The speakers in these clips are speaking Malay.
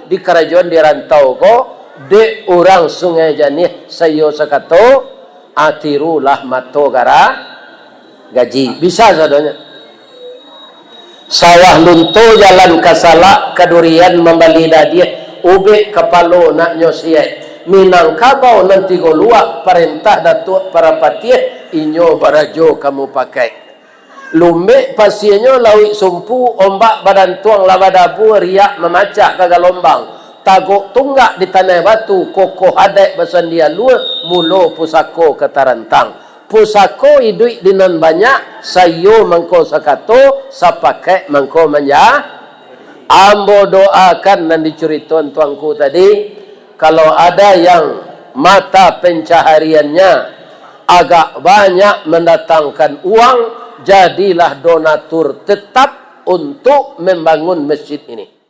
di kerajaan di rantau ko de orang Sungai Janih sayo sakato atirulah mato gara gaji bisa sadanya sawah lunto jalan kasala kadurian membalida dia ube kapalo nak nyosiai Minangkabau nanti golua perintah datuk para patieh inyo barajo kamu pakai lumbe pasienyo lawi sumpu ombak badan tuang lava dabu riak memacak kagak lombang tagok tunggak di tanah batu koko hadek basandia lua mulo pusako ketarantang pusako idui dinan banyak sayo mangko sakato sapake mangko manja ambo doakan dan dicuriton tuangku tadi kalau ada yang mata pencahariannya agak banyak mendatangkan uang jadilah donatur tetap untuk membangun masjid ini.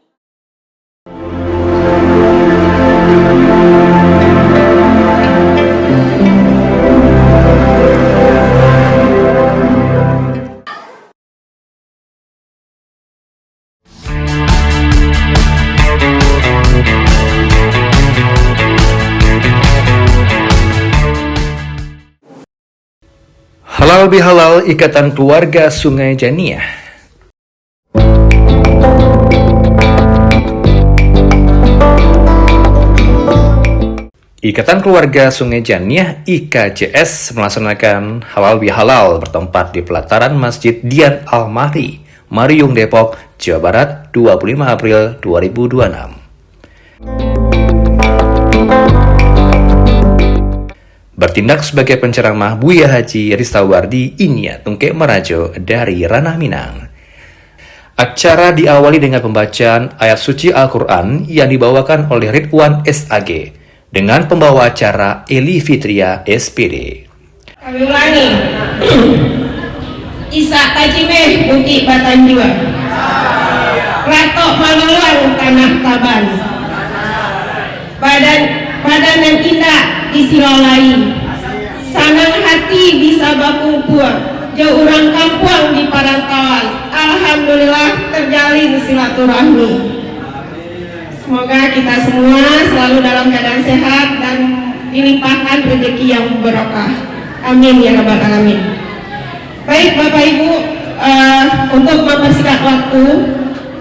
Halal bihalal Ikatan Keluarga Sungai Janiah. Ikatan Keluarga Sungai Janiah IKJS melaksanakan halal bihalal bertempat di pelataran Masjid Dian Al-Mahri, Mariung Depok, Jawa Barat, 25 April 2026. Bertindak sebagai penceramah Buya Haji Ristawardi Inya Tungke Merajo dari Ranah Minang. Acara diawali dengan pembacaan ayat suci Al-Quran yang dibawakan oleh Ridwan SAG dengan pembawa acara Eli Fitria SPD. Kami ulangi. Isa Tajimeh Buti Batanjua. Ratok Maluluan Tanah Taban. Badan yang indah di Silolai, sanang hati bisa bakumpul, jauh orang kampung di Parantauan. Alhamdulillah terjalin silaturahmi. Semoga kita semua selalu dalam keadaan sehat dan dilimpahkan rezeki yang berkah. Amin ya rabbal alamin. Baik Bapak Ibu, untuk mempersingkat waktu,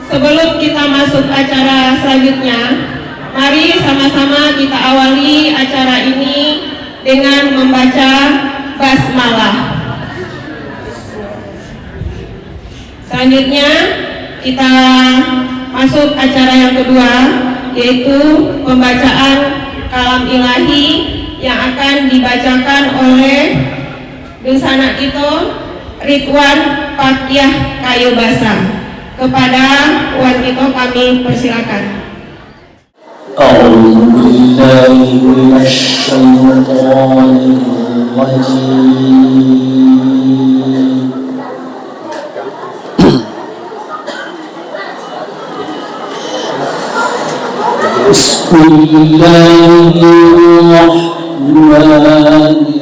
sebelum kita masuk acara selanjutnya, mari sama-sama kita awali acara ini dengan membaca basmalah. Selanjutnya kita masuk acara yang kedua, yaitu pembacaan kalam ilahi yang akan dibacakan oleh Dusana Ito Ridwan Fakiah Kayu Basah. Kepada Wan Ito kami persilakan. أعوذ بالله من الشيطان الرجيم بسم الله الرحمن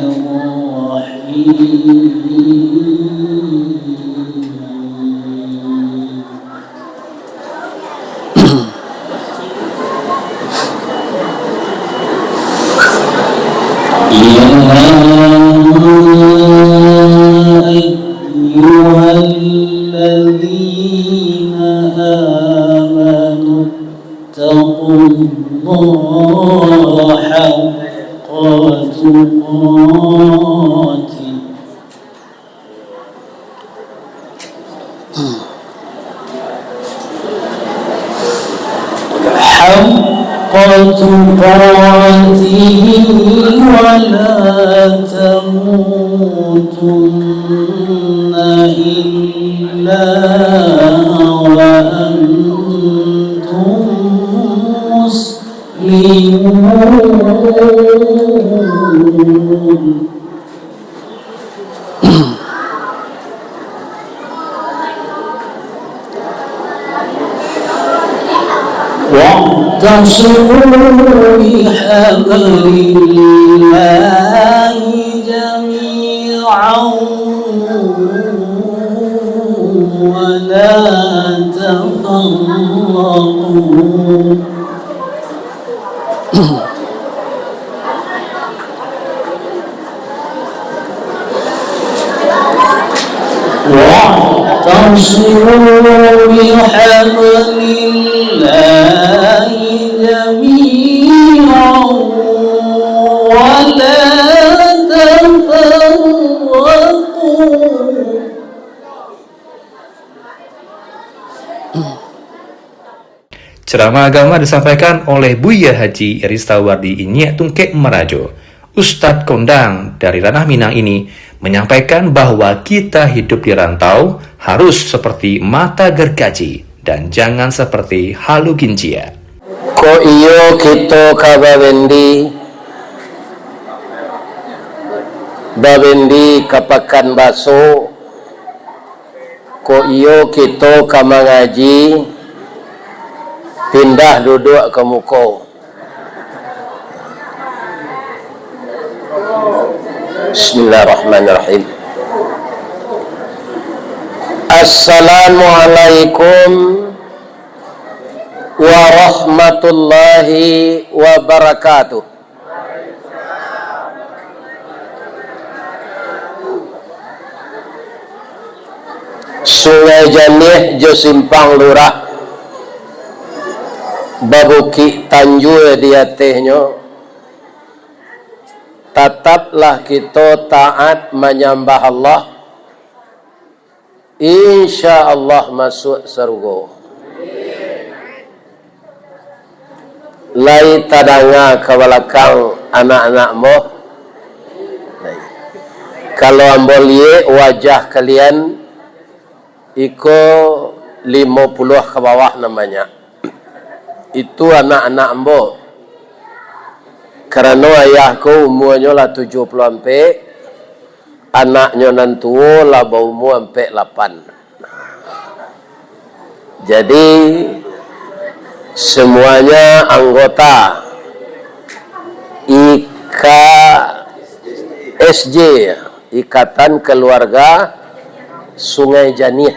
أيها الذين آمنوا اتقوا الله حق تقاته ولا تموتن إلا وأنتم مسلمون واعتصموا بحبل الله جميعا ولا تفرقوا واعتصموا بحبل الله جميعا ولا تفرقوا. Ceramah agama disampaikan oleh Buya Haji Ristawardi Inyek Tungkek Merajo. Ustadz kondang dari Ranah Minang ini menyampaikan bahwa kita hidup di rantau harus seperti mata gergaji dan jangan seperti halu ginjia. Ko iyo kita babendi kapakan baso, ko iyo kita kamangaji pindah duduk ke muka. Bismillahirrahmanirrahim. Assalamualaikum warahmatullahi wabarakatuh. Sungai Janih Jo Simpang Lurah Babuki Tanjung dia tehnya. Tetaplah kita taat menyembah Allah, insya Allah masuk surga. Lai tadanga ke belakang anak-anak moh. Kalau ambolie wajah kalian iko 50 ke bawah namanya. Itu anak-anak ambo. Karena ayahku umurnya lah 70 ampe, anaknya nantua lah umur ampe 8. Jadi semuanya anggota IKSJ, Ikatan Keluarga Sungai Janih,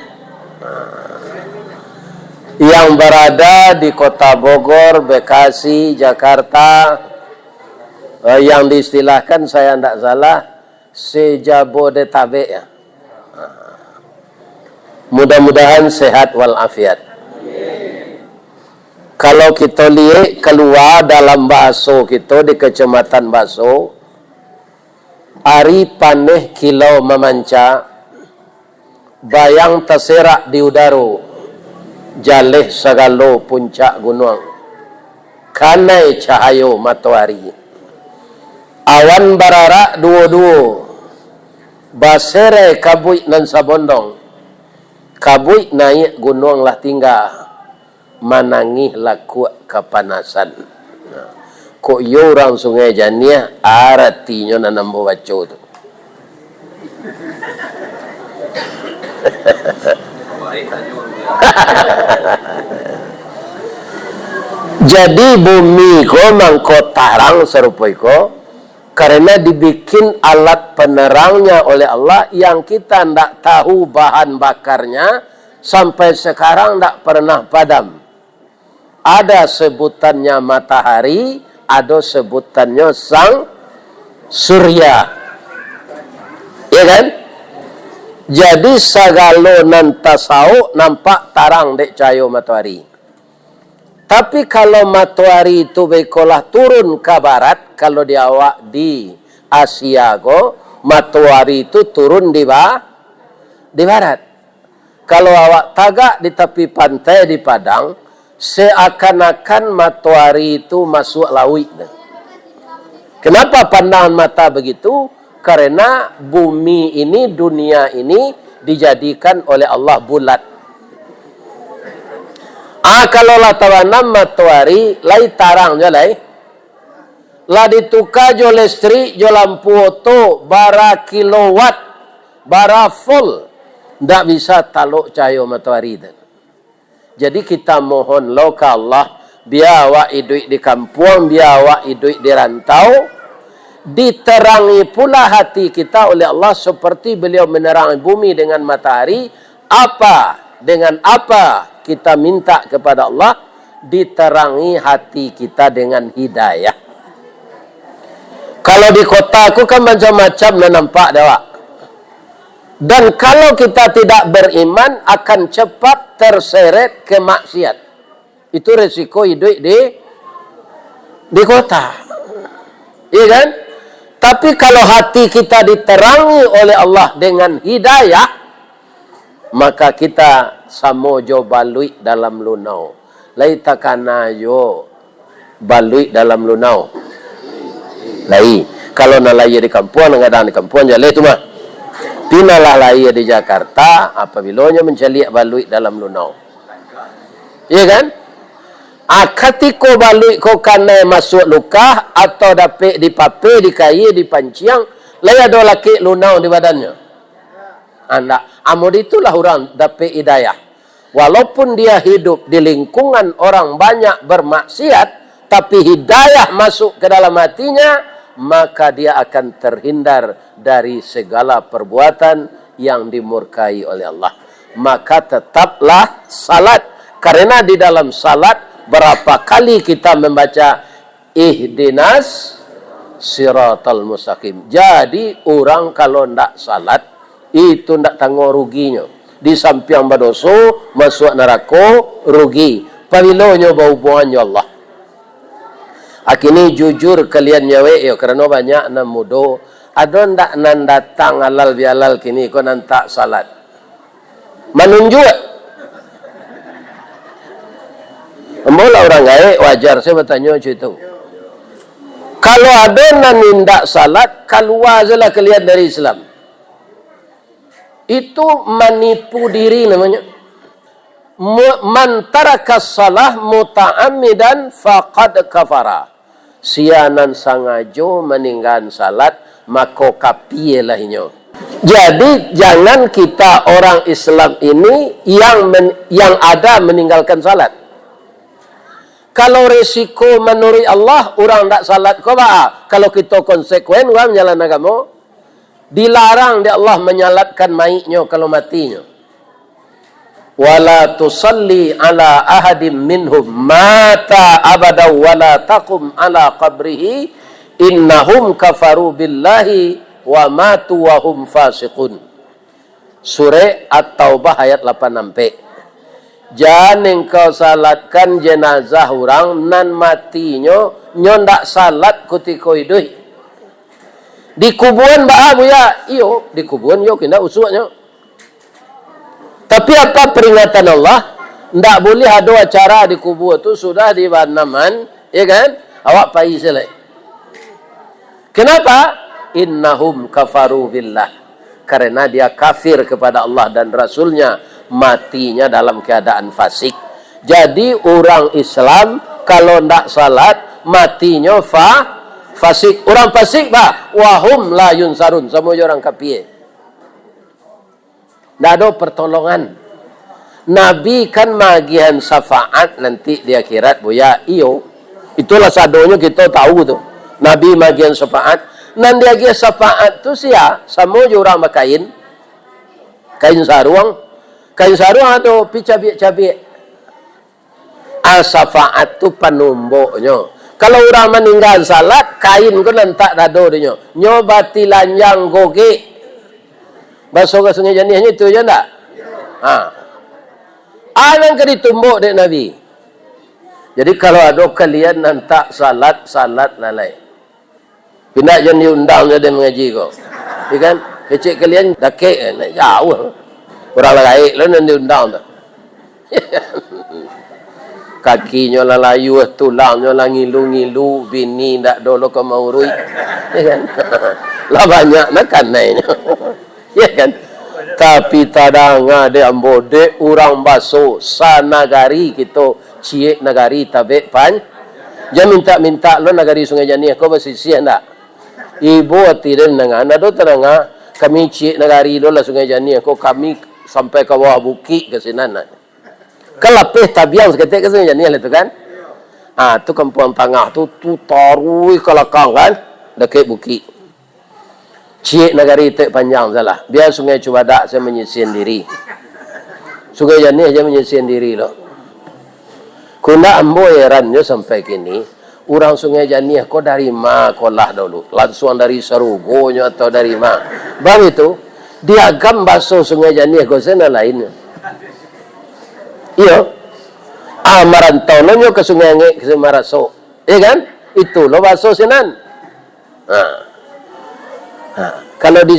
yang berada di Kota Bogor, Bekasi, Jakarta, yang diistilahkan saya tidak salah sejabodetabek ya. Mudah-mudahan sehat walafiat. Kalau kita lihat keluar dalam Baso kita di Kecamatan Baso, ari paneh kilau memanca, bayang terserak di udara, jaleh segalo puncak gunung, kanai cahayo matahari. Awan bararak duo-duo, basere kabui nan sabondong, kabui naik gunung lah tinggal, manangih laku kepanasan. Kok yo orang Sungai Janih artinya nanambo baco tu. Jadi bumi ko mangko tarang serupai ko, karena dibikin alat penerangnya oleh Allah yang kita tidak tahu bahan bakarnya sampai sekarang tidak pernah padam. Ada sebutannya matahari, ada sebutannya sang surya. Ya kan? Jadi segala nantasau nampak tarang dek cahaya matahari. Tapi kalau matahari itu bekolah turun ke barat, kalau di awak di Asia ko, matahari itu turun di barat. Kalau awak tagak di tepi pantai di Padang, seakan-akan matahari itu masuk laut. Kenapa pandangan mata begitu? Karena bumi ini, dunia ini dijadikan oleh Allah bulat. Kalau lah tawanam matahari, lai tarang je lai. Lah ditukar jo listrik, jo lampu auto, bara kilowatt, bara full. Tak bisa taluk cahaya matahari itu. Jadi kita mohon lo ke Allah, biar awak hidup di kampung, biar awak hidup di rantau, diterangi pula hati kita oleh Allah seperti beliau menerangi bumi dengan matahari. Dengan apa kita minta kepada Allah, diterangi hati kita dengan hidayah. Kalau di kota aku kan macam-macam nampak dah. Dan kalau kita tidak beriman akan cepat terseret ke maksiat. Itu resiko hidup di kota. Iya kan? Tapi kalau hati kita diterangi oleh Allah dengan hidayah, maka kita samojo balui dalam lunau. Laita kana yo balui dalam lunau. Lai, kalau nak laya di kampung, kadang di kampung je tu mah. Pinalah laya di Jakarta apabila menceliak balui dalam lunau. Iya kan? Ketika balui ko kana masuk luka atau dapat dipape, dikayi, dipanciang, laya ada laki lunau di badannya. Anda, amud itulah orang dapat hidayah. Walaupun dia hidup di lingkungan orang banyak bermaksiat, tapi hidayah masuk ke dalam hatinya, maka dia akan terhindar dari segala perbuatan yang dimurkai oleh Allah. Maka tetaplah salat. Karena di dalam salat, berapa kali kita membaca ihdinas siratal mustaqim. Jadi, orang kalau tidak salat, itu tidak tanggung ruginya. Di samping berdosa, masuk neraka, rugi. Pavilonyo berhubungannya Allah. Akini jujur kalian nyawe yo kerana banyak nan mudo. Ada ndak nan datang halal bihalal kini ko nan tak salat. Menunjuk. Mula orang gae wajar saya bertanya macam itu. Kalau ada nan nindak salat, keluar saja kalian dari Islam. Itu menipu diri namanya. Man taraka salah muta'ammidan faqad kafara. Sianan sangajo meninggalkan salat, maka kapielah inyo. Jadi jangan kita orang Islam ini yang ada meninggalkan salat. Kalau risiko menurut Allah orang tak salat kau bah. Kalau kita konsekuen orang jalan agama, dilarang dia Allah menyalatkan mayitnya kalau matinya. Wala tusalli ala ahadim minhum mata abada wala taqum ala qabrihi innahum kafaru billahi wa matu wa hum fasiqun. Surah At-Taubah ayat 86b. Jangan engkau salatkan jenazah orang nan matinya ndak salat ketika hidup. Di kuburan bah buya, iyo di kuburan yo kena usuknya. Tapi apa peringatan Allah? Tidak boleh ada acara di kubur tu sudah di Banaman, ya kan? Awak pergi selai. Kenapa? Innahum kafaru billah. Karena dia kafir kepada Allah dan Rasulnya, matinya dalam keadaan fasik. Jadi orang Islam kalau tidak salat, matinya fasik. Orang fasik bah, wahum la yunsarun. Semua orang kafir. Tidak ada pertolongan. Nabi kan magian syafaat nanti di akhirat buya. Iyo. Itulah sadonya kita tahu tu. Nabi magian syafaat. Nan diaagi syafaat tu sia. Semua orang makain. Kain saruang. Kain saruang tu picabik-cabik. Syafaat tu penumbuknya. Kalau orang meninggal salat, kain ko nantak dado dia. Nyobati lanjang goge. Basuh ke sungai janihnya itu je tak? Anang ke ditumbuk dek Nabi. Jadi kalau ada kalian nantak salat lalai. Pindah jangan diundang dia mengaji kau. Ya kan? Kecik kalian dakik nak jauh. Orang lain lah nanti diundang tak. Kakinya lah layu, tulangnya lah ngilu-ngilu, bini tak dulu kau mau rui. Ya kan? Lah banyak nak kanainya. Ya kan? Tapi tadang ada ambode orang baso sanagari kita ciek nagari tabe pan. Jangan minta lo nagari Sungai Janih kau bersisi ndak? Ibu atiran dengan ada teranga kami ciek nagari lo lah Sungai Janih kau kami sampai ke bawah bukit ke sinan. Kelapih tabiang seketik ke Sungai Janih itu kan? Tu kampung tengah tu tarui ke belakang kan? Dekat bukit. Cik negari itu panjang salah. Biar Sungai Cubadak saya menyisian diri. Sungai Janih saya menyisian diri loh. Kuna ambo herannya sampai kini, orang Sungai Janiah kok dari mana kolah dulu? Langsung dari Sarugonya atau dari mana? Bang itu, diagam baso Sungai Janiah kok sana lainnya. Iya. Marantau ke Sungai Nge ke Maraso. Iya kan? Itu lo baso senan. Kalau di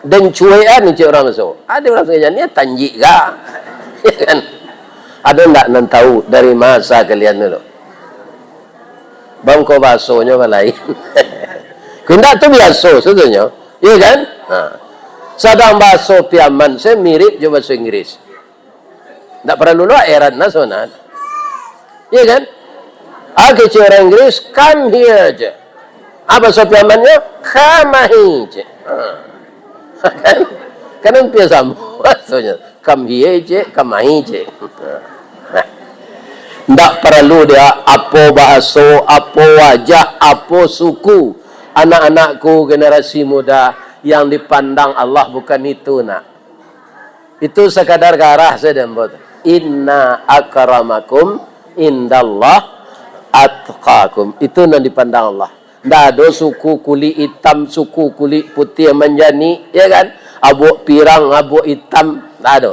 dan cuean ni orang masuk. Ada orang Sungai Janiah tanjik ga. Iya kan? Ada enggak nan tahu dari masa kalian dulu? Bangko basonya lain. Kena tu biasa sebetulnya. Iya kan? Sadang baso piaman saya mirip je bahasa Inggris. Tak perlu lu eran nasional. Iya kan? Aku orang Inggris come here je. Apa bahasa piamannya? Come here je. Kan? Kan biasa maksudnya. Come here je, come here je. Tak perlu dia apa bahasa, apa wajah, apa suku. Anak-anakku generasi muda yang dipandang Allah bukan itu nak. Itu sekadar garah saja buat. Inna akramakum indallah atqakum. Itu yang dipandang Allah. Tak ada suku kulit hitam, suku kulit putih yang menjani, ya kan? Abu pirang, abu hitam, tak ada.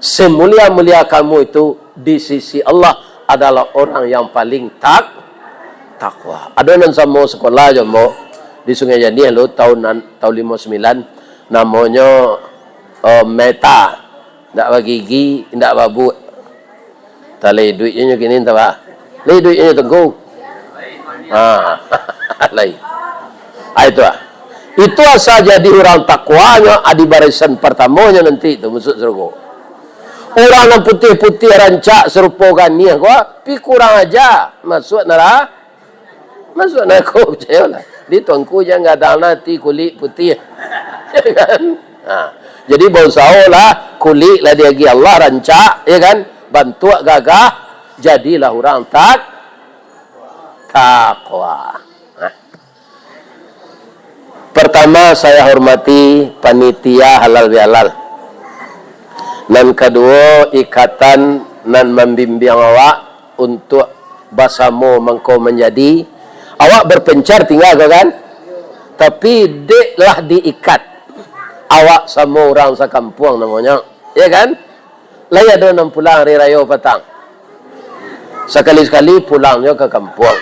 Semulia-mulia kamu itu di sisi Allah adalah orang yang paling takwa. Ada yang sama sekolah je mo di Sungai Janiah lo tahun 59 namanya Meta. Ndak bagi gigi, ndak babu. Talai duitnya gini entah apa. Lai duitnya tengku. Lai. Itu Itu asal jadi orang takwanya adi barisan pertamanya nanti itu masuk surga. Orang yang putih-putih rancak serupa gani gua, pi kurang aja masuk neraka. Masuk neraka percayalah. Di tuanku jangan ada nanti kulit putih. Ya kan? Jadi berusahalah kulit lah dia Allah rancak, ya kan? Bantu gagah jadilah orang takwa. Pertama saya hormati panitia halal bihalal. Dan kedua ikatan nan membimbing awak untuk basamu mengkau menjadi awak berpencar tinggal kan? Tapi deklah diikat awak sama orang sekampung namanya, ya kan? Laya ada pulang hari raya petang. Sekali-sekali pulangnya ke kampung.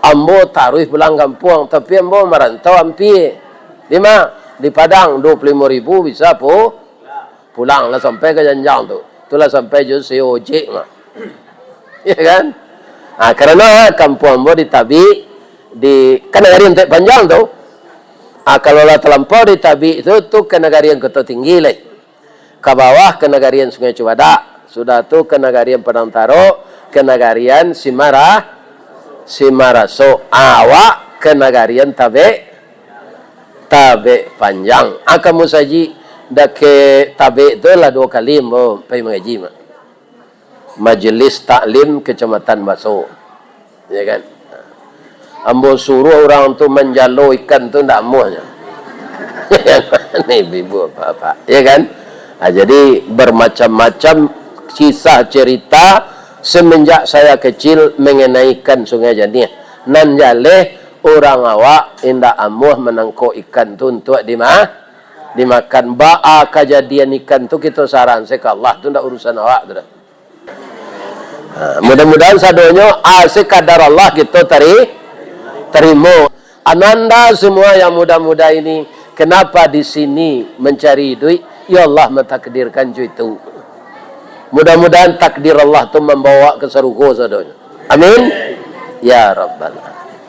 Ambo taruh pulang kampung, tapi ambo merantau hampir. Di mana? Di Padang 25.000 bisa pulang lah sampai ke Janjang tu. Itulah sampai je si ojek mah. Ya kan? Karena kampung ambo ditabi di kan negara yang panjang tu. Kalau lah terlampau ditabi itu tu ke negara yang kota tinggi lagi. Ke bawah ke negara yang Sungai Cibadak. Sudah tu ke negara yang Padang Taro, ke negara yang Simaraso. Awak ke negara yang tabe panjang. Kamu saji dak tabe itu lah 2 kali mau pergi mengaji mah. Majelis Taklim Kecamatan Baso. Ya kan? Ambo suruh orang tu menjalo ikan tu ndak muahnya. Ni ibu bapak, ya kan? Jadi bermacam-macam kisah cerita semenjak saya kecil mengenai ikan Sungai Janiah. Nan jaleh orang awak indak amuh menangkau ikan tu untuk dimakan. Ba'a kejadian ikan tu kita saran ke Allah tu ndak urusan awak tu dah. Mudah-mudahan sadonya sekadar Allah kita terima. Ananda semua yang muda-muda ini, kenapa di sini mencari duit? Ya Allah mentakdirkan itu. Mudah-mudahan takdir Allah itu membawa ke surga sadonya. Amin. Ya Rabbal Alamin.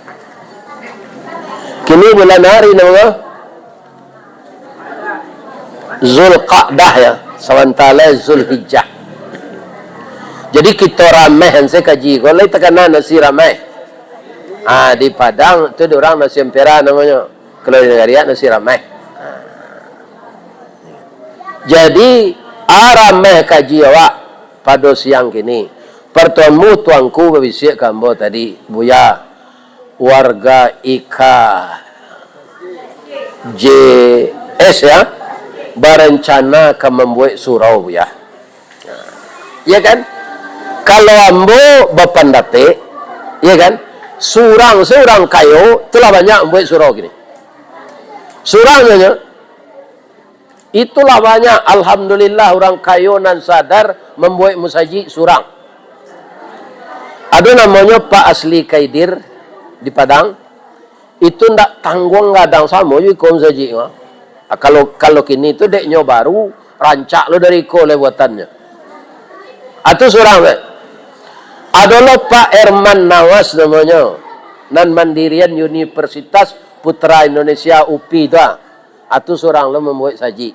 Kini bulan hari nama Zulqa'dah ya, sementara Zulhijjah. Jadi kita ramai hanse kaji. Kalau tekanan nasi ramai. Di Padang tu orang nasi empera namanya. Kalau di negara nasi ramai. Jadi ramai kaji awak pada siang kini. Pertemu tuanku berbisik kambo tadi, Buya, warga IKA JS ya, berencana akan membuat surau Buya. Ya kan? Kalau ambo berpendapat, ya kan? Surang kayu telah banyak membuat surau gini. Surangnya itulah banyak. Alhamdulillah orang kayu nan sadar membuat musaji surang. Ada namanya Pak Asli Kaidir di Padang. Itu ndak tanggung gadang sama juga kom saji. Kalau kini itu deknya baru rancak lo dari ko lewatannya. Atau surang. Adalah Pak Erman Nawas namanya. Nan Mandirian Universitas Putra Indonesia UPI itu. Atau surang lo membuat saji.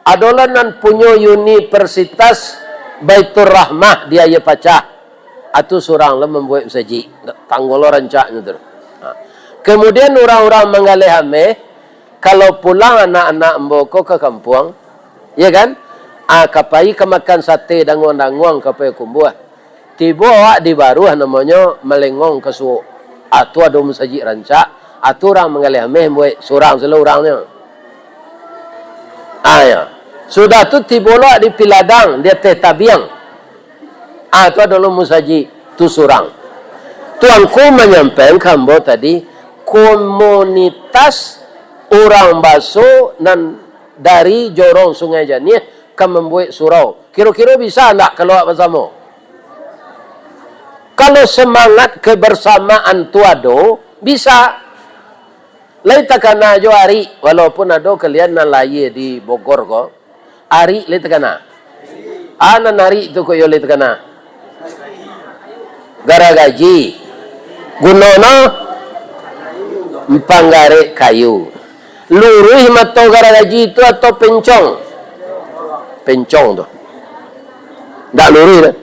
Adalah nan punya Universitas Baitur Rahmah dia ya pacah. Atau surang lo membuat saji. Tanggul lo rancaknya tu. Kemudian orang-orang mengalih kalau pulang anak-anak mboko ke kampung, ya kan? Kapai kemakan sate danguang-danguang kapai kumbuah. Tiba awak di baru namanya melengong ke suuk. Atau ada musaji rancak. Atau orang mengalih buat surang seluruh orangnya. Ya. Sudah tu tiba awak di Piladang, dia teh tabiang. Itu adalah musaji tu surang. Tuanku menyampaikan kambo tadi, komunitas orang baso nan dari jorong Sungai Janih kan membuat surau. Kira-kira bisa tak kalau bersama? Kalau semangat kebersamaan tu ada, bisa. Lain takana jo hari, walaupun ada kalian nan laye di Bogor ko. Hari lain takana. Nan hari tu ko yo lain takana. Gara gaji. Gunono empanggare kayu. Luruh mato gara gaji itu atau pencong? Pencong tu. Tak luruh dah.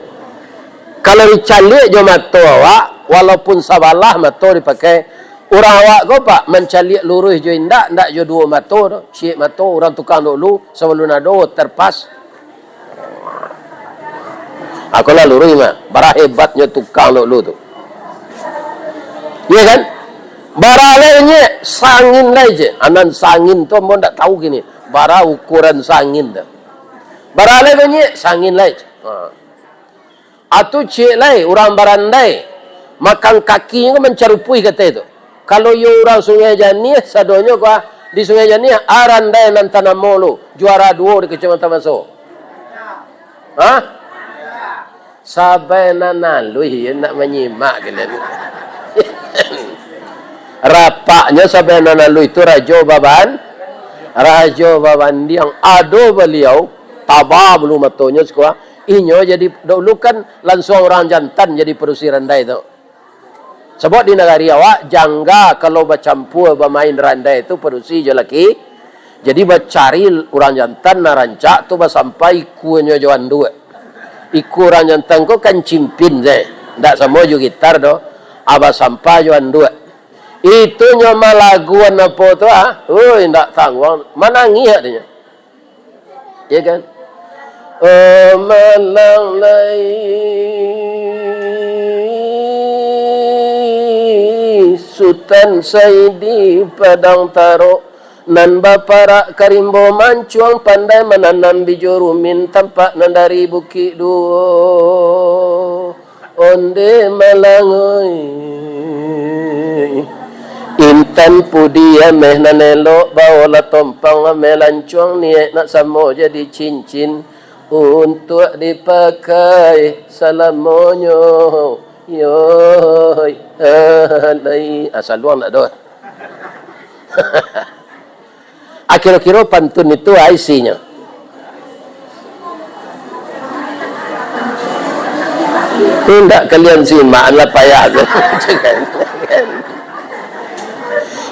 Kalau dicalik jo mato awak, walaupun sabalah mato dipakai. Orang awak kau pak mencalik luruh jo indak jo dua mato tu. Syek mato orang tukang dulu sebelum nado terpas. Aku lah luruh mah. Bara hebatnya tukang dulu tu. Ya kan? Bara lainnya sangin lah je. Anan sangin tu pun tak tahu gini. Bara ukuran sangin dah. Bara lainnya sangin lah je. Atau cik lai orang barandai makan kaki itu mencarupui kata itu. Kalau you orang Sungai Janih sadonya kau di Sungai Janih arandai nan tanam molo juara 2 di Kecamatan Maso. Sabai nanalui nak menyimak kalian. Rapaknya sabai nanalui itu Rajo Baban yang ado beliau tabah belum matonya sekolah. Inyo jadi dulu kan langsung orang jantan jadi perusi randai tu. Sebab di negara awak jangga kalau bercampur bermain randai itu perusi je laki. Jadi bercari orang jantan narancak tu sampai kuenya joan dua. Iku orang jantan ko kan cimpin je. Ndak sama jo gitar do. Aba sampai joan dua. Itu nyoma laguan apa tu Oi ndak tangwang manangi adanya. Ya kan? Malang lai Sultan Saidi Padang Taro nan baparak karimbo mancuang pandai menanam bijurumin tampak nan dari bukit duo onde malangoy intan pudia meh nanelo bawa tompang melancuang niat nak samo jadi cincin untuk dipakai salamonyo yoy alai asal luang tak ada. Kira-kira pantun itu isinya. Tidak kalian simak lah payah.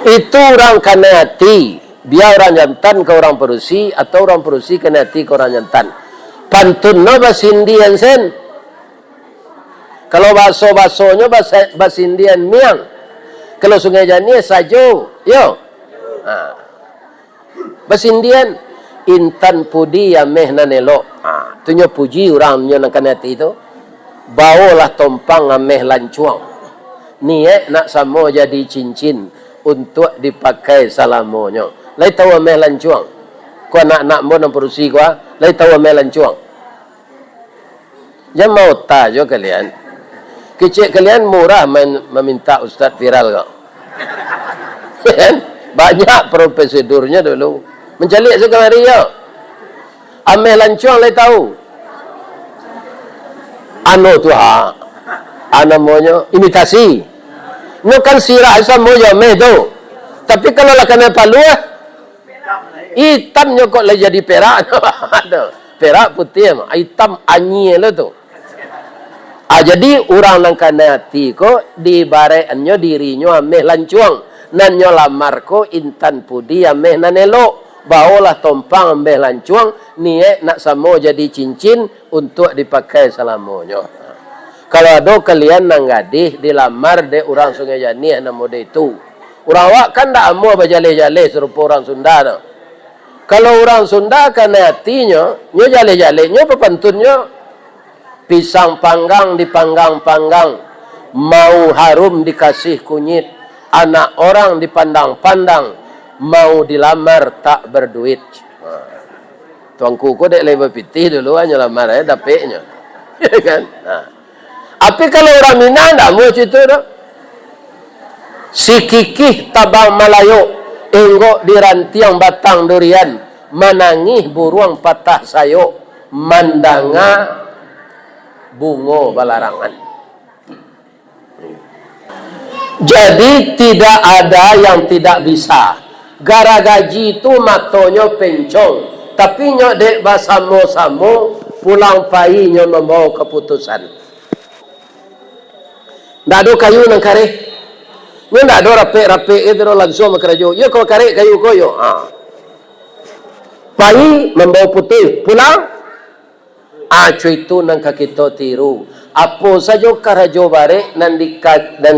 Itu orang kena hati. Biar orang jantan ke orang perusi atau orang perusi kena hati ke orang jantan. Pantun no bahasa Indian sen. Kalau baso-basonya bahasa Indian miang. Kalau Sungai Janih sajo, yo. Bahasa Indian intan pudi ameh nanelo. Tunyo puji orangnya nak kanati itu. Bawalah tompang ameh lancuang. Niat nak samo jadi cincin untuk dipakai salamonyo. Lai tahu ameh lancuang. Kau nak mo nang perusi kau, lai tahu ameh lancuang. Jangan mau tajo kalian. Kecil kalian murah meminta ustaz viral kok. Kan? Banyak prosedurnya dulu. Mencalik sekali ya. Ameh lancuang lai tahu. Anu tu ha. Namanya imitasi. Ini kan sirah sama je ameh tu. Tapi kalau lah kena palu hitamnya kok lah jadi perak. Perak putih hitam anyi lah tu. Jadi orang nang kena hati ko dibareannya dirinya ameh lancuang. Nanyo lamar ko intan pudi ameh nanelo. Bawalah tompang ameh lancuang niat nak samo jadi cincin untuk dipakai selamanya. Kalau ada kalian nang gadih dilamar de orang Sungai Janih namo de itu. Orang awak kan tak amo bajale-jale serupa orang Sunda tu. Kalau orang Sunda kena hatinya, nyo jale-jale nyo pepantunnya pisang panggang dipanggang-panggang, mau harum dikasih kunyit, anak orang dipandang-pandang, mau dilamar tak berduit. Tuanku ko dek lebar pitih dulu hanya lamar dapetnya. Kan? Tapi kalau orang Minang tak mau cerita dah. Si kikih tabang Malayo, enggok di rantiang batang durian, manangih buruang patah sayo, mandanga bungo balarangan. Jadi tidak ada yang tidak bisa. Gara gaji itu matonyo pencong, tapi nyok dek basamo-samo pulang pai nyok membawa keputusan. Ndak ada kayu nang kare. Ndak ada rapi-rapi itu langsung makerajo. Yo kau kare kayu koyo. Pai membawa putih pulang. Cuy itu nang kakito tiru. Apa saja karajo bare dan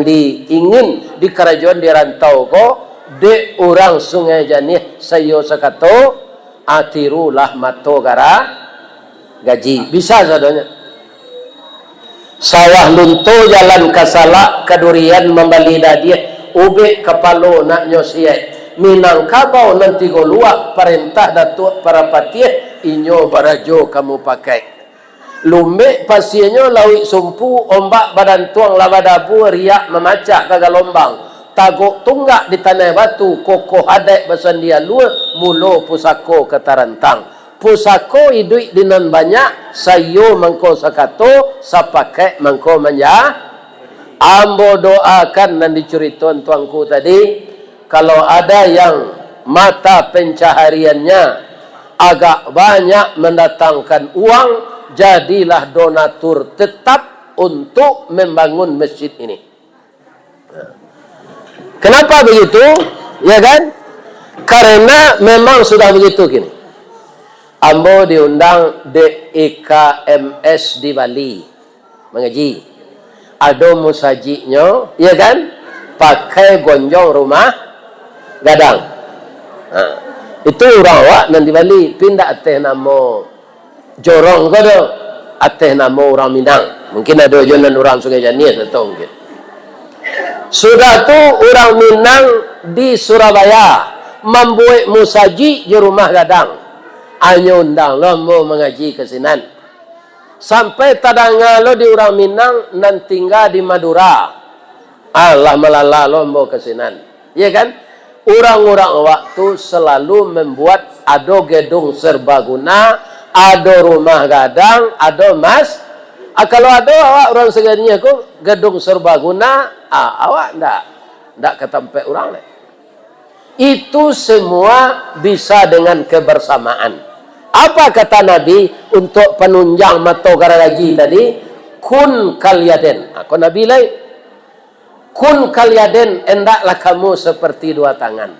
diingin di karajoan di rantau ko de orang Sungai Janih sayo sakato atirulah mato gara gaji. Bisa sadanya. Sawah lunto jalan kasala kadurian membali dadie ube kapalo nak nyosiai Minangkabau nanti golua perintah datuk para patih inyo barajo kamu pakai lumbe pasienyo lawi sumpu ombak badan tuang labadabu riak memacak kagalombang tagok tunggak di tanah batu kokoh hadek basandia luar mulo pusako ketarantang pusako idui dinan banyak sayo mangko sakato sapake mangko manja ambo doakan dan dicuriton tuangku tadi kalau ada yang mata pencahariannya agak banyak mendatangkan uang jadilah donatur tetap untuk membangun masjid ini. Kenapa begitu? Ya kan? Karena memang sudah begitu gini. Ambo diundang DIKMS di Bali mengaji. Ada musajinya, ya kan? Pakai gonjong rumah gadang. Itu orang awak nanti Bali pindah ateh namo jorong kodo ateh namo orang Minang. Mungkin ada jonan orang Sungai Janih atau mungkin. Sudah tu orang Minang di Surabaya membuat musaji di rumah gadang. Hanya undang lo mau mengaji ke sinan. Sampai tadanga lo di orang Minang nan tinggal di Madura. Allah melala lo mau ke sinan. Ya kan? Orang-orang waktu selalu membuat ada gedung serbaguna, ada rumah gadang, ada mas. Kalau ada awak orang segini aku gedung serbaguna, awak ndak ketempat orang lain. Itu semua bisa dengan kebersamaan. Apa kata Nabi untuk penunjang mato garagaji tadi? Kun kalyaden. Aku Nabi lain. Kun kalyaden, endaklah kamu seperti dua tangan.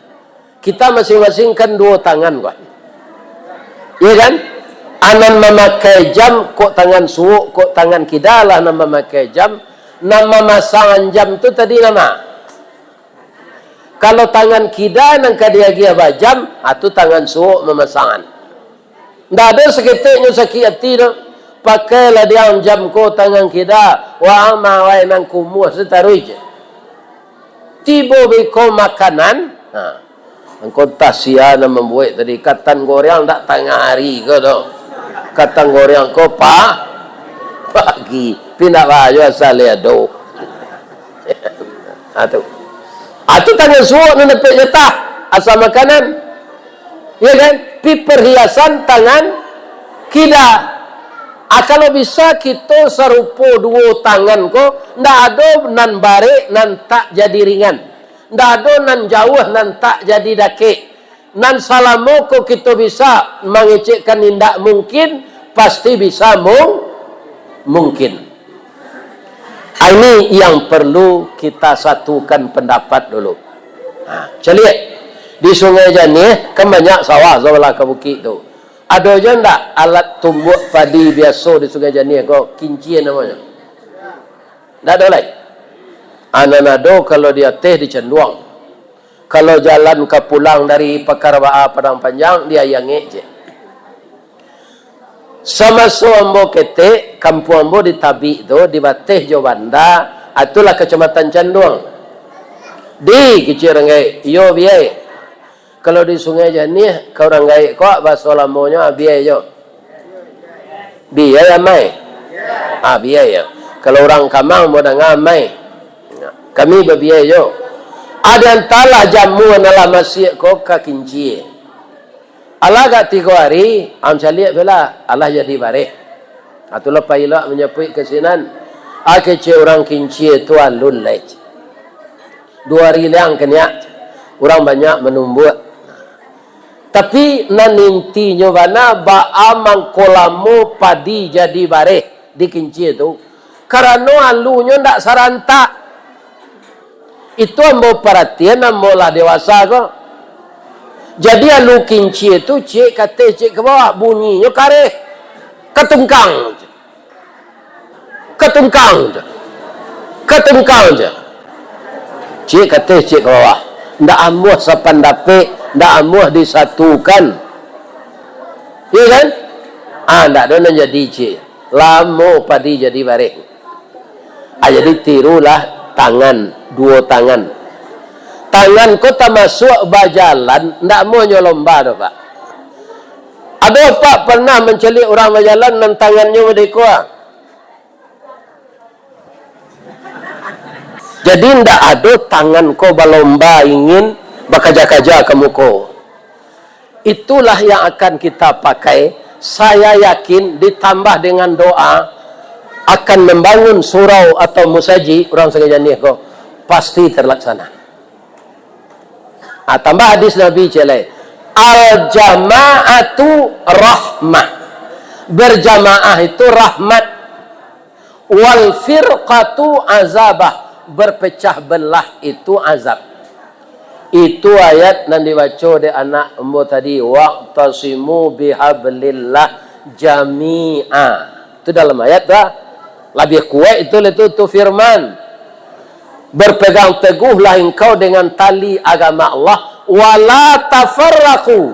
Kita masing-masing kan dua tangan kok. Iya kan? Anan memakai jam, kok tangan suuk, kok tangan kidalah nama memakai jam. Nama masangan jam tu tadi nama. Kalau tangan kida nang kadia-gia bajam, itu tangan suuk memasangan. Ndak ada seketiknya sakit hati tu. Pakailah dia jam ko tangan kida, wa amawai nang kumuh setaruh je. Tiba beko makanan, engkau tasia nak membuat tadi katan goreng tak tengah hari ke tu. Katan goreng ko bagi pindah baju asal dia do. Atu tanya suuk nak nepek jatah asal makanan. Ya kan? Pi perhiasan tangan kita. Kalau bisa kita serupa dua tangan ko, ndak ada nan bare nan tak jadi ringan. Ndak ada nan jauh nan tak jadi dakik. Nan salamo ko kita bisa mengecekkan indak mungkin, pasti bisa mungkin. Ini yang perlu kita satukan pendapat dulu. Celiak di Sungai Janih kan banyak sawah sebelah ke bukit tu. Ada je ndak alat tumbuk padi biasa di Sungai Janih kau kincir namanya. Ndak ada lagi. Ananado kalau dia teh di Cenduang. Kalau jalan ke pulang dari Pakarbaa Padang Panjang dia yang je. Sama ambo kete kampung ambo di Tabi tu di Bateh Jawanda, itulah kecamatan Cenduang. Di kecil rengai yo biai. Kalau di Sungai Janih kau rengai kok bahasa lamonya biai yo. Biai amai. Biai ya. Kalau orang Kamang mau dengar amai. Kami berbiai yo. Ada entahlah jamu adalah masih kok kakinci. Allah kat 3 hari, amcaliak bela Allah jadi bareh. Atulah pailak menyepui kesinan. Kece orang kinci itu alun lej. 2 hari liang kenya. Orang banyak menumbuk. Tapi nan intinya mana ba'a mangkolamu padi jadi bareh di kinci itu. Karena alunya ndak sarantak. Itu ambo perhatian ambo lah dewasa kok. Jadi alu kinci itu cik kata cik ke bawah bunyinya kareh ketungkang je cik kata cik ke bawah ndak amuh sependapat ndak amuh disatukan ya kan ndak ada nak jadi cik lama padi jadi bareh jadi tirulah tangan 2 tangan kota masuk berjalan, tidak mau nyolomba tu Pak. Ada Pak pernah mencelik orang berjalan dan tangannya berdekua. Jadi tidak ada tangan kau berlomba ingin berkaja-kaja ke muka. Itulah yang akan kita pakai. Saya yakin ditambah dengan doa akan membangun surau atau musaji orang Sungai Janih kau pasti terlaksana. Tambah hadis Nabi celai. Al-jama'atu rahmah. Berjamaah itu rahmat. Wal firqatu azabah. Berpecah belah itu azab. Itu ayat yang dibaca oleh anak embo tadi. Waqtasimu bihablillah jami'a. Itu dalam ayat dah. Lebih kuat itu firman. Berpegang teguhlah engkau dengan tali agama Allah. Wala tafarraqu.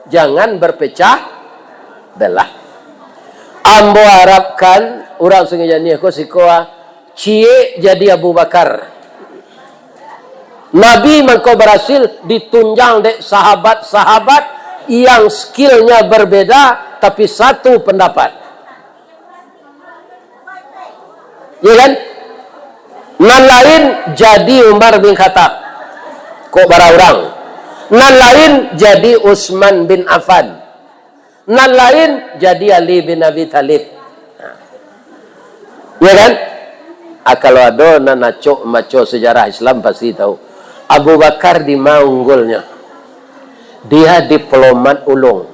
Jangan berpecah belah. Ambo harapkan orang Sungai Janih ko sikoa cie jadi Abu Bakar. Nabi mengko berhasil ditunjang dek sahabat-sahabat yang skillnya berbeda tapi satu pendapat. Ya kan? Nan lain jadi Umar bin Khattab. Kok bara orang. Nan lain jadi Utsman bin Affan. Nan lain jadi Ali bin Abi Thalib. Ya kan? Kalau ada nan maco sejarah Islam pasti tahu. Abu Bakar di mana unggulnya? Dia diplomat ulung.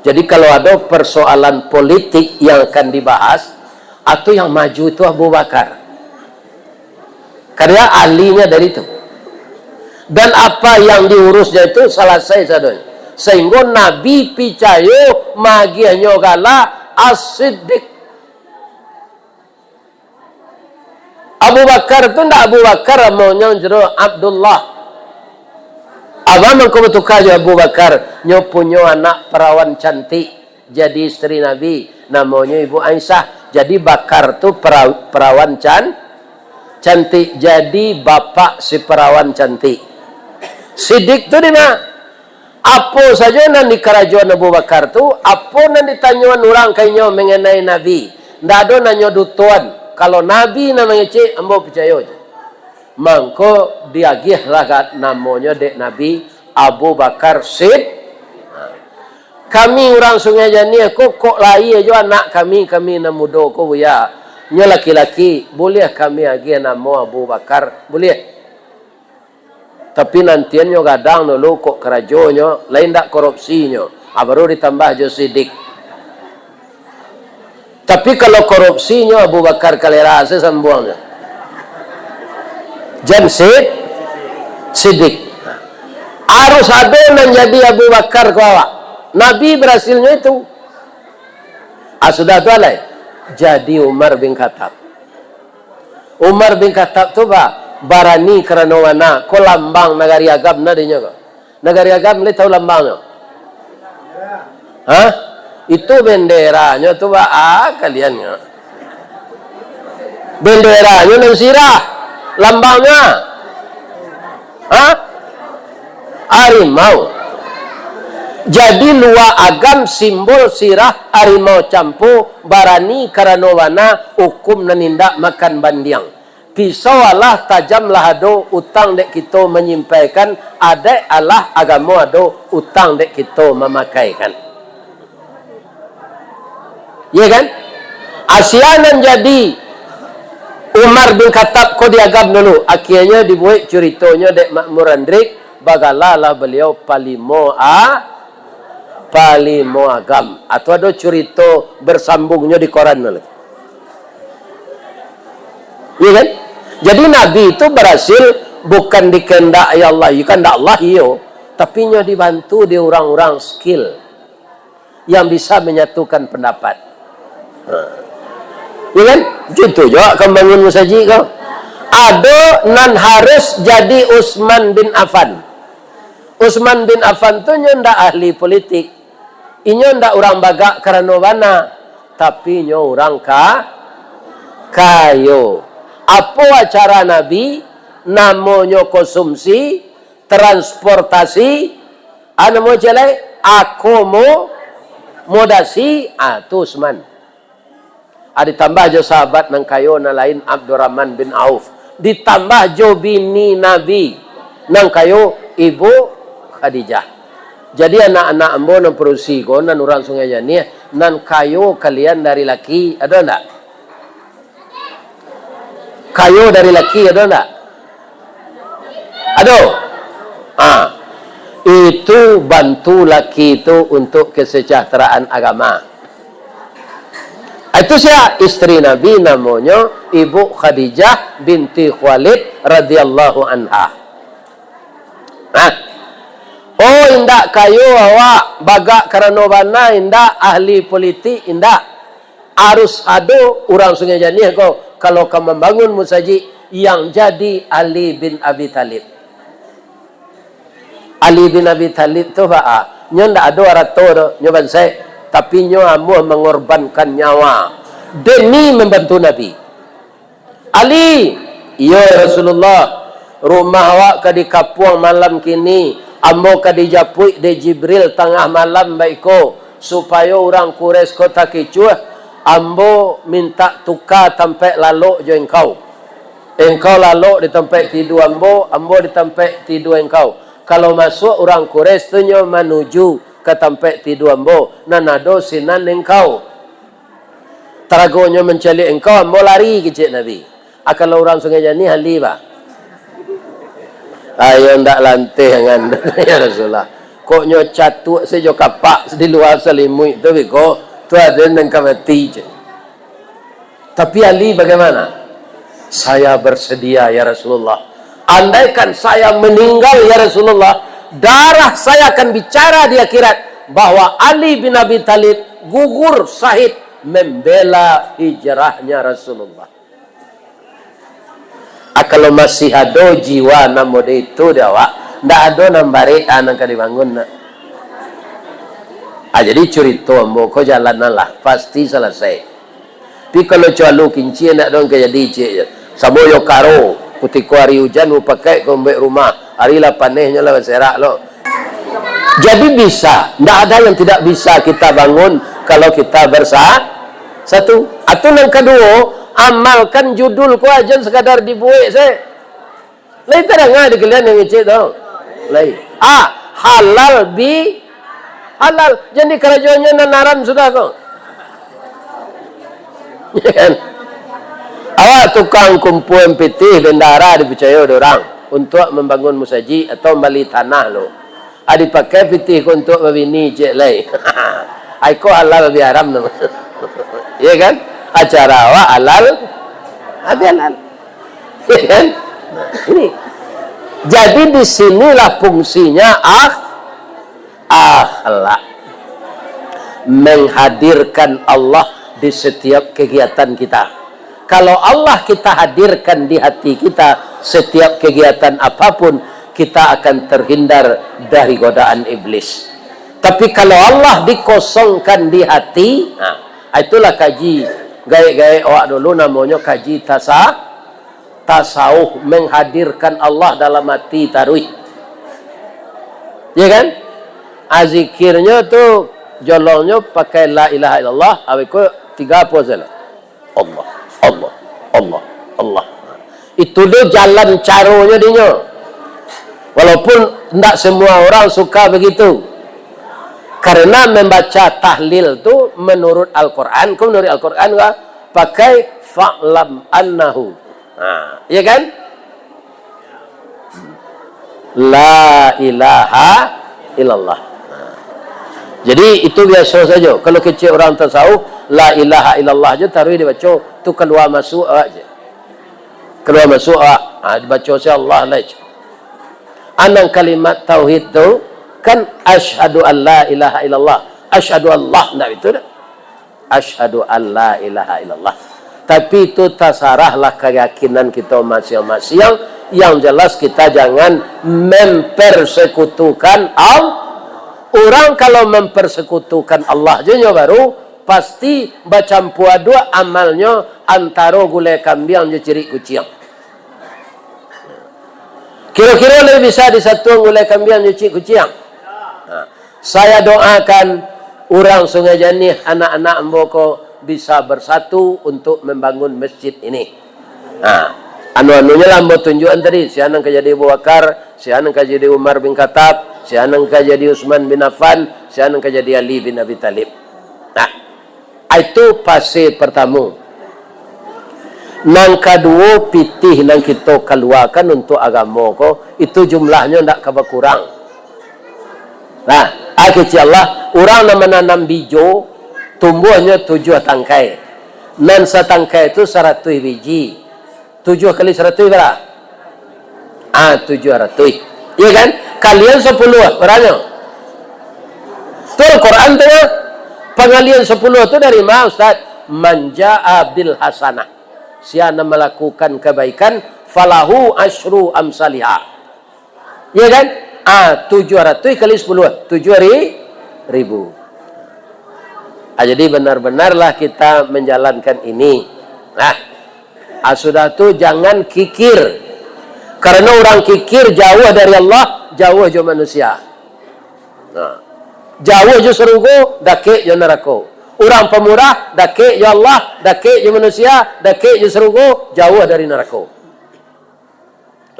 Jadi kalau ada persoalan politik yang akan dibahas, atau yang maju itu Abu Bakar. Karena ahlinya dari itu. Dan apa yang diurusnya itu selesai sadonya. Sehingga Nabi picayo magianyo gala as-siddiq. Abu Bakar itu ndak Abu Bakar maunya jero Abdullah. Abang mengkomentukan Abu Bakar nyopunyo anak perawan cantik jadi istri Nabi namanya Ibu Aisyah. Jadi Bakar itu perawan cantik jadi bapak si perawan cantik. Siddiq tu di mana? Apa saja yang di kerajaan Abu Bakar tu, apa yang ditanyaan orang kayaknya mengenai Nabi. ndak ada nanyo dutuan. Kalau Nabi namanya cik, ambo percaya je. Mangko diagih lah namanya dek Nabi Abu Bakar Sid. Kami orang Sungai Jani kok lai aja anak kami na muda ko ya. Nya laki-laki, boleh kami agih nama Abu Bakar, boleh. Tapi nantiannya kadang dulu kok kerajonyo, lain tak korupsinya. Baru ditambah jo sidik. Tapi kalau korupsinya Abu Bakar kalera sesambuangnya. Jan sidik. Harus ada menjadi Abu Bakar kawa. Nabi berhasilnya itu. Sudah tu alai. Jadi Umar bin Khattab. Umar bin Khattab tu ba barani kerana wana ko lambang negari agam na dinyo ko. Negari agam le tahu lambangnya. Hah? Itu benderanya tu ba kalian ya. Benderanya nang sirah. Lambangnya. Hah? Harimau. Jadi luar agam simbol sirah harimau campu barani karena wana hukum nanindak makan bandiang. Pisau Allah tajamlah ado utang dek kita menyimpaikan ada Allah agama ado utang dek kita memakaikan. Ya kan? Asianan jadi Umar bin Khattab ko diagam dulu. Akhirnya dibuat ceritanya dek Makmur Andrik bagalalah beliau palimo agam atau ada cerita bersambungnya di koran dulu. Ya kan? Jadi Nabi itu berhasil bukan dikehendaki Allah, kehendak Allah iyo, tapi nya dibantu di orang-orang skill yang bisa menyatukan pendapat. Ya kan? Gitu juga kembangun musaji kau. Ada nan harus jadi Utsman bin Affan. Utsman bin Affan tu nya ndak ahli politik. Inyo ndak orang bagak karena wana, tapi nyo orang kayo. Apa acara Nabi? Namanya konsumsi, transportasi, mau jelek, akomodasi, itu Utsman. Ditambah jo sahabat nang kayo na lain Abdurrahman bin Auf. Ditambah jo bini Nabi nang kayo Ibu Khadijah. Jadi anak-anak ambo nang perusi ko nan orang Sungai Jani nan kayo kalian dari laki ada ndak? Kayo dari laki ada enggak? Ada. Itu bantu laki itu untuk kesejahteraan agama. Itu siapa? Istri Nabi namanya Ibu Khadijah binti Khuwailid radhiyallahu anha. Oh indak kayo awak bagak karena bana indak ahli politik indak. Harus ada orang Sungai Jani kau. Kalau kamu membangun musaji yang jadi Ali bin Abi Thalib. Ali bin Abi Thalib tu nyo ndak ada arato nyo bansai, tapi nyo amu mengorbankan nyawa demi membantu Nabi. Ali, ya Rasulullah, rumah awak ka di kapuang malam kini, amu ka di japui de Jibril tengah malam baiko supaya orang Quraisy kota kecuah. Ambo minta tukar tempat lalu jo engkau. Engkau lalu di tempat tidur ambo di tempat tidur engkau. Kalau masuk orang Quraisy tunyo menuju ke tempat tidur ambo, nanado sinan engkau. Teragonya mencari engkau, ambo lari kecil Nabi. Kalau orang Sungai Jani hali ba. Ayo ndak lantih dengan ya Rasulullah. Kok nyo catuk sejo kapak di luar selimut tu biko. Tu ada yang mati je. Tapi Ali bagaimana? Saya bersedia ya Rasulullah. Andaikan saya meninggal ya Rasulullah, darah saya akan bicara di akhirat bahwa Ali bin Abi Thalib gugur syahid membela hijrahnya Rasulullah. Kalau masih ada jiwa namanya itu dawa, ndak ada nambari anak dibangun. Jadi cerita ambo ko jalan lah pasti selesai. Tapi kalau calu kinci nak dong ke jadi je. Samo yo karo putih hari hujan mau pakai kombek rumah. Hari lah panehnya lah serak lo. Jadi bisa, ndak ada yang tidak bisa kita bangun kalau kita bersatu. Atau yang kedua, amalkan judul ku aja sekadar dibuat saya. Lain terang ada kalian yang ngecek tau. Lain. Halal bi halal. Jadi kerajaannya nanaran sudah kau. Ya kan? Awak tukang kumpul putih bendara dipercaya orang untuk membangun musaji atau membeli tanah lo. Dipakai putih untuk membini cek lain. Aiko halal bi haram nama. Ya kan? Acara awak halal, habis halal. Ya kan? Nah, ini. Jadi disinilah fungsinya akhlak. Menghadirkan Allah di setiap kegiatan kita. Kalau Allah kita hadirkan di hati kita, setiap kegiatan apapun, kita akan terhindar dari godaan iblis. Tapi kalau Allah dikosongkan di hati, nah, itulah kaji gaya-gaya awak dulu namanya kaji tasawuf, menghadirkan Allah dalam hati tarwih. Ya kan? Azikirnya tu jolongnya pakai la ilaha illallah, awiku 3 apa salah? Allah, Allah, Allah, Allah. Itu dia jalan caranya dia. Walaupun tidak semua orang suka begitu. Karena membaca tahlil tu menurut Al-Quran, menurut Al-Quran pakai fa'lam annahu. Nah, ya kan? La ilaha illallah. Nah. Jadi itu biasa saja. Kalau kecil orang tasawuf, la ilaha illallah aja taruh dibaca, tu keluar masuk aja. Keluar masuk dibaca si Allah lah. Anang kalimat tauhid tu kan asyhadu an la ilaha illallah. Asyhadu Allah, enggak itu dah. Asyhadu an la ilaha illallah. Tapi itu tasarahlah keyakinan kita masing-masing. Yang jelas kita jangan mempersekutukan Allah. Orang kalau mempersekutukan Allah je baru pasti bercampur dua amalnya antara gulai kambing je ciri kucing. Kira-kira lebih bisa disatukan gulai kambing je ciri kucing. Saya doakan orang Sungai Janih, anak-anak Mboko bisa bersatu untuk membangun masjid ini. Anu-anunya lah mbok tunjukan tadi. Si anang jadi Abu Bakar, si anang jadi Umar bin Khattab, si anang jadi Utsman bin Affan, si anang jadi Ali bin Abi Thalib. Nah, itu fase pertama. Nang kedua pitih nang kita keluarkan untuk agama ko, itu jumlahnya ndak kurang. Nah, akhirnya Allah, orang yang menanam bijo, tumbuhnya 7 tangkai. Dan setangkai itu 100 biji. 7 kali 100 berapa? 700. Iya kan? Kalian 10 orangnya. Itu Al-Quran tu ya. Pengalian 10 itu dari mana Ustaz? Manja'a bil hasanah. Siapa melakukan kebaikan, falahu asyru amsalihha. Iya kan? 700 kali 10. 7.000. Jadi benar-benarlah kita menjalankan ini. Nah, sudah tu jangan kikir. Karena orang kikir jauh dari Allah, jauh je manusia. Jauh je surga, dakik je neraka. Orang pemurah, dakik je Allah, dakik je manusia, dakik je surga, jauh dari neraka.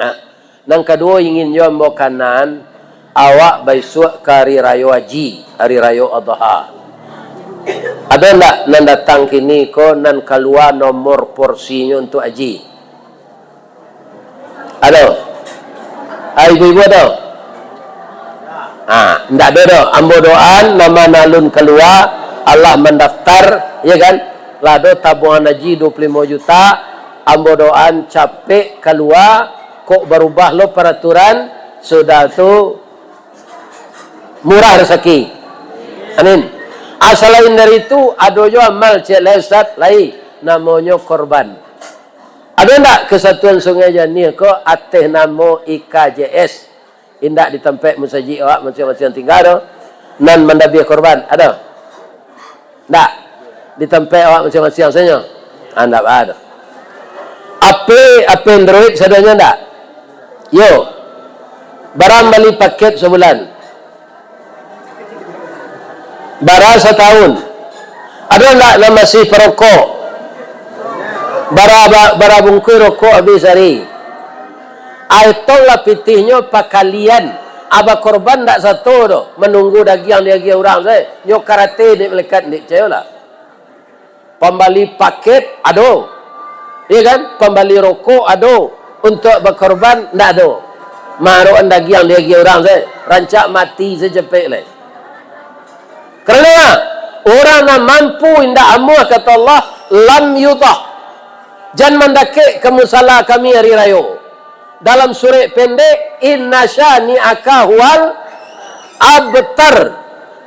Nah, yang kedua ingin yo makanan awak besok ke hari raya haji, hari raya Adha. Ada enggak nan datang kini ko nan keluar nomor porsinya untuk haji? Ada? Ibu-ibu ada? Enggak ada dah. Ambo doan nama nalun keluar, Allah mendaftar, ya kan? Lado tabungan haji 25 juta, ambo doan capek keluar, kok berubah lo peraturan, sudah tu murah rezeki. Amin. Selain dari itu, ada juga amal cik lesat lain, namanya korban. Ada enggak kesatuan Sungai Janih ko ateh nama IKJS? Indak di tempat musaji awak macam-macam tinggal nan mendabi korban. Ada? Enggak. Di tempat awak macam-macam saja. Enggak ada. Apa Android sadanya enggak? Yo. Barang beli paket sebulan. Barang setahun. Ada enggak yang masih perokok? Barabungkui rokok habis hari. Aitollah pitihnya pakalian. Aba korban tak satu tu. Menunggu daging orang saya. Nyok karate di melekat di ceyolah. Pembali paket ada. Iya kan? Pembali rokok ada. Untuk berkorban tak ada. Maruan daging orang saya. Rancak mati secepet lah. Kerana orang yang mampu indah amuah kata Allah. Lam yutah. Jangan mendakik ke musala kami hari raya. Dalam surat pendek, inna syani'aka huwal abtar.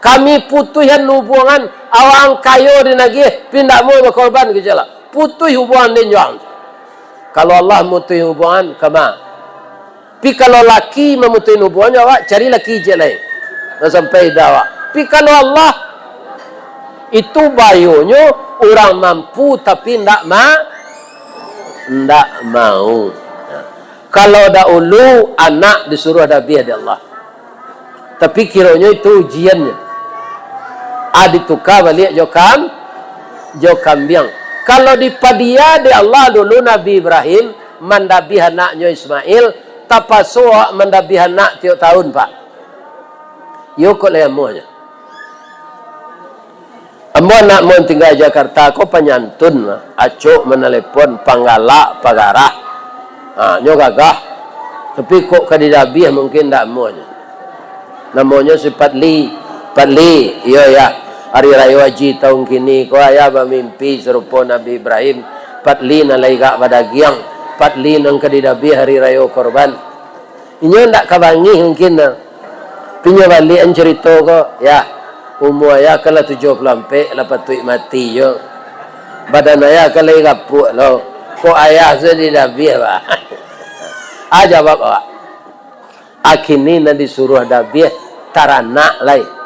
Kami putuhan hubungan awang kayo di nagih pindah mu berkorban ke jala. Putuh hubungan din juang. Kalau Allah mutuh hubungan kama. Pi kalau laki memutuh hubungan awak cari laki je lain. Sampai dah. Pi kalau Allah itu bayunya orang mampu tapi ndak mau. Kalau dahulu anak disuruh ada biar di Allah. Tapi kiranya itu ujiannya. Ditukar balik jo kambing. Kalau di padia di Allah dulu Nabi Ibrahim mendabi anaknya Ismail, tapasuh mendabi anak tiap tahun pak. Yuk le amunya. Amu nak mau tinggal Jakarta, ko penyantun, acuk menelepon panggala pagarah. Nyo gagah. Tapi kok kadidabi mungkin tak amunya. Namanya si Patli. Iya ya. Hari Raya Haji tahun kini ko ayah bermimpi serupa Nabi Ibrahim. Patli nalai gak badagiang. Patli nang kadidabi hari Raya Korban. Inyo ndak kabangi mungkin. Pinya balik an cerita ko ya. Umur ayah kalau 70 lepas tu mati yo. Badan ayah kalau gapuk lo. Ko ayah sedidabi ba. Jawab awak. Akini na disuruh dabiah taranak lain.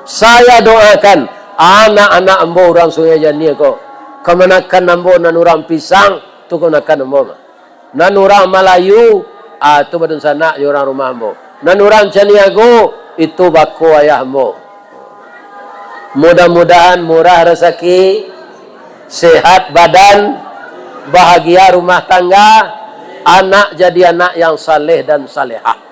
Saya doakan anak-anak ambo orang Sungai Jani ko. Kemanakan ambo nan orang pisang tu kenakan ambo. Nan orang Melayu tu badun sana orang rumah ambo. Nan orang Caniago itu bako ayah ambo. Mudah-mudahan murah rezeki, sehat badan, bahagia rumah tangga, anak jadi anak yang saleh dan salehah.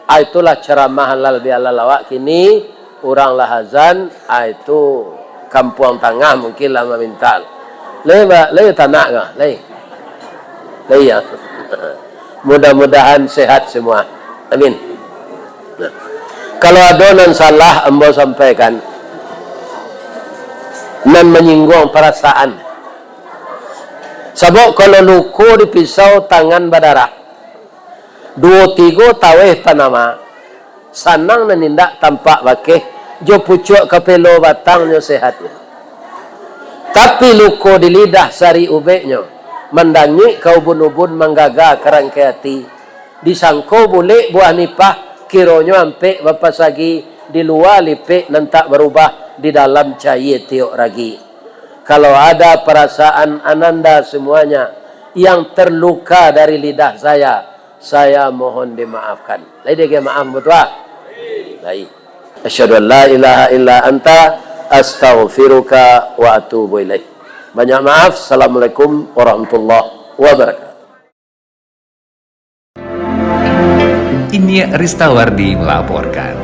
Itulah ceramah halal bihalal awak kini. Orang Lahazan, itu kampung tengah mungkin lah meminta. Lei tanah ke? Lei ya. Mudah-mudahan sehat semua. Amin. Nah. Kalau ada nan salah, ambo sampaikan. Nan menyinggung perasaan. Sebab kalau luku dipisau tangan berdarah. 2-3 taweh panama. Sanang menindak tampak bakeh. Jo pucuk kepelo batangnya sehatnya. Tapi luku di lidah sari ubeknya. Mendangi kau ubun-ubun menggaga kerangkai hati. Disangko boleh buah nipah. Kironyo ampe bapas lagi. Di luar lipik nantak berubah. Di dalam cair tiok ragi. Kalau ada perasaan ananda semuanya yang terluka dari lidah saya mohon dimaafkan. Lagi dia maaf betul. Baik. Asyhadu an la ilaha illa anta astaghfiruka wa atubu ilaik. Banyak maaf. Assalamualaikum warahmatullahi wabarakatuh. Ini Ristawardi melaporkan.